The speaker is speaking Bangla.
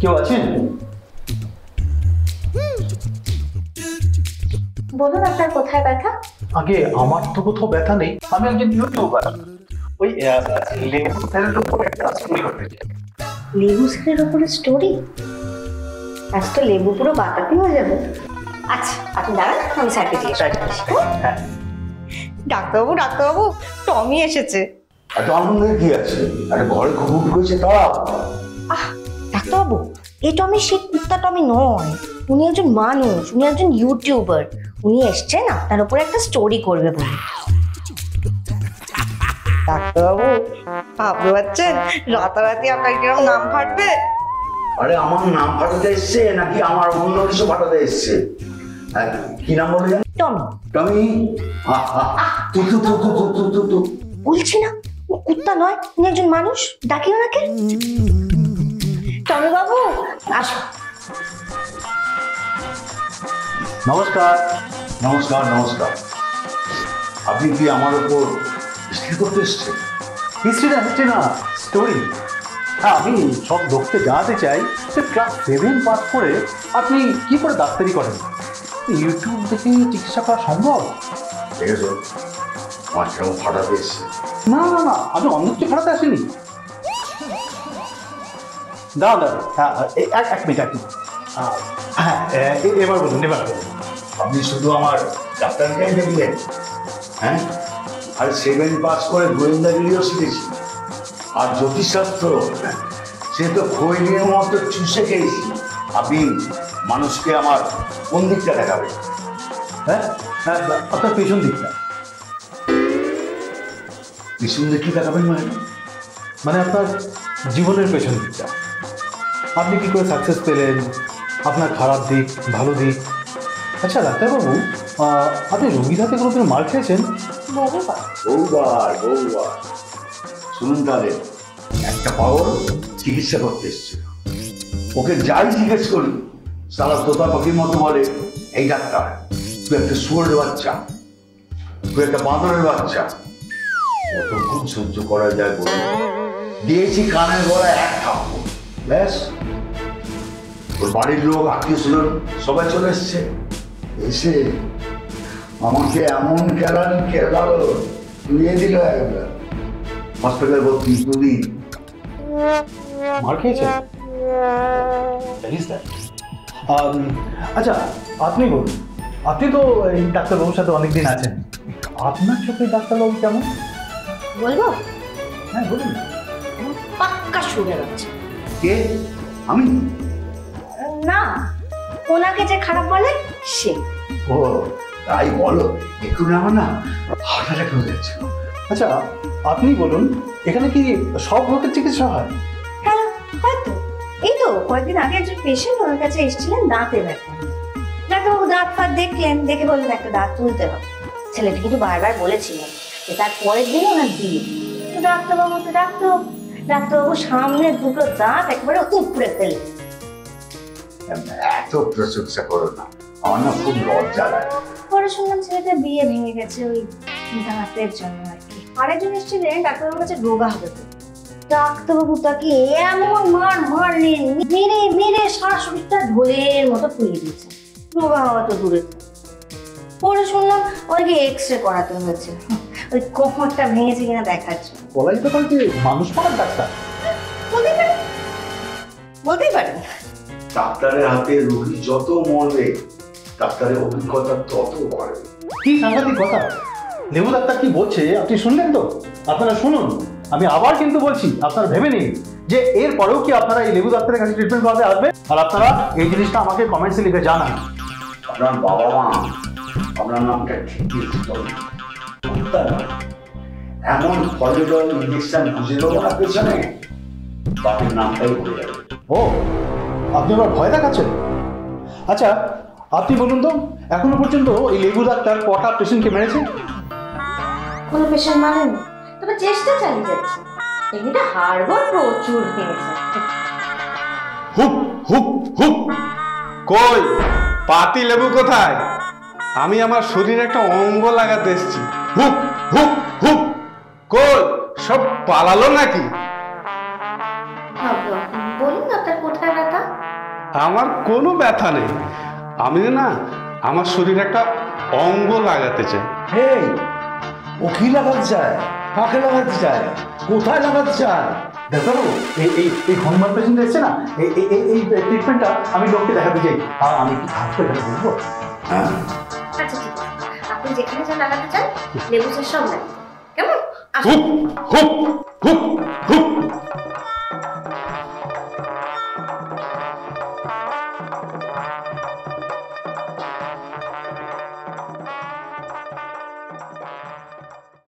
কেউ আছেন? বলুন আপনার কোথায় ব্যথা? আগে আমার তো কোথাও ব্যথা নেই, আমি একজন ইউটিউবার। ওই লেবু তেলের উপর একটা স্টোরি করতে চাই। লেবু সেলের উপরে স্টোরি? আজ তো লেবু পুরো বাতাবি হয়ে যাবে। আচ্ছা আপনি দাঁড়ান, আমি স্যারকে জিজ্ঞেস করছি। হ্যাঁ ডাক্তারবাবু ডাক্তারবাবু, টমি এসেছে। এত আনন্দের কি আছে? একটা ঘরে ঘুম করেছে তারা। আহ ডাক্তারবাবু, এই টমি সেই কুত্তা টমি নয়, উনি একজন মানুষ, উনি একজন ইউটিউবার। উনি এসছেন আপনার উপরে একটা স্টোরি করবে বলে। ডাক্তারবাবু ভাবতে পারছেন রাতারাতি আপনার কিরকম নাম ফাটবে? আরে আমার নাম ফাটাতে এসছে নাকি আমার অন্য কিছু ফাটাতে এসছে? কি নাম বলে জানি? টমি। টমি? বলছি না ও কুত্তা নয়, উনি একজন মানুষ, ডাকি ওনাকে। টমি বাবু আসো। নমস্কার। নমস্কার নমস্কার। আপনি কি আমার উপর হিস্ট্রি করতে এসছেন? হিস্ট্রি না, স্টোরি। হ্যাঁ, আমি সব লোককে জানাতে চাই যে ক্লাস 7 পাস করে আপনি কি করে ডাক্তারি করেন? ইউটিউব দেখে চিকিৎসা করা সম্ভব? দেখেছো আমার কেমন ফাটাতে এসছে? না না না, আমি অন্য কিছু ফাটাতে আসিনি। দাদা হ্যাঁ, এক মিনিট। হ্যাঁ এবার বলুন, এবার বলুন। আপনি শুধু আমার ডাক্তারকেই দেখলেন? হ্যাঁ, আর 7 পাস করে গোয়েন্দাগিরিও শিখেছি। আর জ্যোতিষশাস্ত্র সে তো খৈনির মতো চুষে খেয়েছি। আপনি মানুষকে আমার কোন দিকটা দেখাবেন? হ্যাঁ হ্যাঁ, আপনার পেছন দিকটা। পিছন দিকে দেখাবেন মানে আপনার জীবনের পেছন দিকটা। আপনি কি করে সাকসেস পেলেন, আপনার খারাপ দিক, ভালো দিক। আচ্ছা ডাক্তারবাবু, আপনি রোগীর হাতে কোনোদিন মার খেয়েছেন? বহুবার। বহুবার বহুবার। শুনুন তাহলে, একটা পাগল চিকিৎসা করতে এসছে। ওকে যাই জিজ্ঞেস করি সারা তোতা পাখির মতো বলে, এই ডাক্তার তুই একটা শুয়োরের বাচ্চা, তুই একটা বাঁদরের বাচ্চা। কতক্ষণ সহ্য করা যায় বলে দিয়েছি কানের গলায় এক থাপ্পড়, ব্যাস। ওর বাড়ির লোক, আত্মীয় স্বজন সবাই চলে এসছে। এসে আমাকে এমন কেলানি খেলালো, তুলিয়ে দিল একবার। হসপিটাল ভর্তি 2 দিন। মার খেয়েছেন? আচ্ছা আপনি বলুন, আপনি তো এই ডাক্তারবাবুর সাথে অনেকদিন আছেন, আপনার চোখে ডাক্তারবাবু কেমন? বলবো? হ্যাঁ বলুন। পাক্কা শুনে যাচ্ছে। কে? আমি? না, ওনাকে যে খারাপ বলে সে। ও তাই বলো। একটু আমার না হার্ট অ্যাটাক হয়ে যাচ্ছে। আচ্ছা আপনি বলুন, এখানে কি সব রোগের চিকিৎসা হয়? হ্যাঁ হয়তো। এই তো কয়েকদিন আগে একজন পেশেন্ট ওনার কাছে এসেছিলেন দাঁতে ব্যথা। ডাক্তারবাবু দাঁত ফাঁত দেখলেন, দেখে বললেন একটা দাঁত তুলতে হবে। ছেলেটি কিন্তু বারবার বলেছিলেন যে তার পরের দিন ওনার বিয়ে। তো ডাক্তারবাবু সামনে দুটো দাঁত একবারে উপড়ে ফেলে। এত প্রশংসা করো না, আমার না খুব লজ্জা লাগে। পরে শুনলাম ছেলেটা বিয়ে ভেঙে গেছে ওই দাঁতের জন্য আর কি। আরেকজন এসেছিলেন ডাক্তারবাবুর কাছে রোগা হবে। ডাক্তারবাবু তাকে এমন মারলেন, মেরে সারা শরীরটা ঢোলের মতো ফুলিয়ে দিয়েছে। রোগা হওয়া তো দূরে। পরে শুনলাম ওনাকে এক্সরে করাতে হয়েছে ওই কোমরটা ভেঙেছে কিনা দেখার জন্য। বলা যেতে পারে যে মানুষ মারার ডাক্তার। বলতেই পারেন। ডাক্তারের হাতে রোগী যত মরবে ডাক্তারের অভিজ্ঞতা তত বাড়বে। কি সাংঘাতিক কথা! লেবু ডাক্তার কি বলছে আপনি শুনলেন তো? আপনারা শুনুন, আমি আবার কিন্তু বলছি, আপনারা ভেবে নিন যে এর পরেও কি আপনারা এই লেবু ডাক্তারের কাছে ট্রিটমেন্ট করাতে আসবেন। আর আপনারা এই জিনিসটা আমাকে কমেন্টসে লিখে জানান। আপনার বাবা মা আপনার নামটা ঠিকই এমন ফলেডল ইঞ্জেকশন খুঁজে দেবো না পেছনে, বাপের নামটাই ভুলে যাবে। ও, আপনি আবার ভয় দেখাচ্ছেন? আচ্ছা আপনি বলুন তো, এখনো পর্যন্ত এই লেবু ডাক্তার কটা পেশেন্টকে মেরেছে? কোনো পেশেন্ট মানেন, তবে চেষ্টা চালিয়ে যাচ্ছে। এমনিটা হাড়গোড় প্রচুর ভেঙেছে। হুপ হুপ হুপ। কই পাতি লেবু কোথায়? আমি আমার শরীরে একটা অঙ্গ লাগাতে এসেছি। হুপ হুপ হুপ। কই সব পালালো নাকি? বলুন আপনার কোথায় ব্যথা? আমার কোনো ব্যথা নেই। আমি না আমার শরীরে একটা অঙ্গ লাগাতে চাই। এই ও কি লাগাতে চায়, কাকে লাগাতে চায়, কোথায় লাগাতে চায়? ডাক্তারবাবু এই এই এই হনুমান পেশেন্ট এসছে না, এই এই এই- এই ট্রিটমেন্টটা আমি লোককে দেখাতে চাই। আর আমি কি থাকবো এখানে বুঝবো? আচ্ছা ঠিক আছে, আপনি যেখানে যা লাগাতে চান লেবু চাষ সব লাগবে, কেমন? হুপ হুপ হুপ হুপ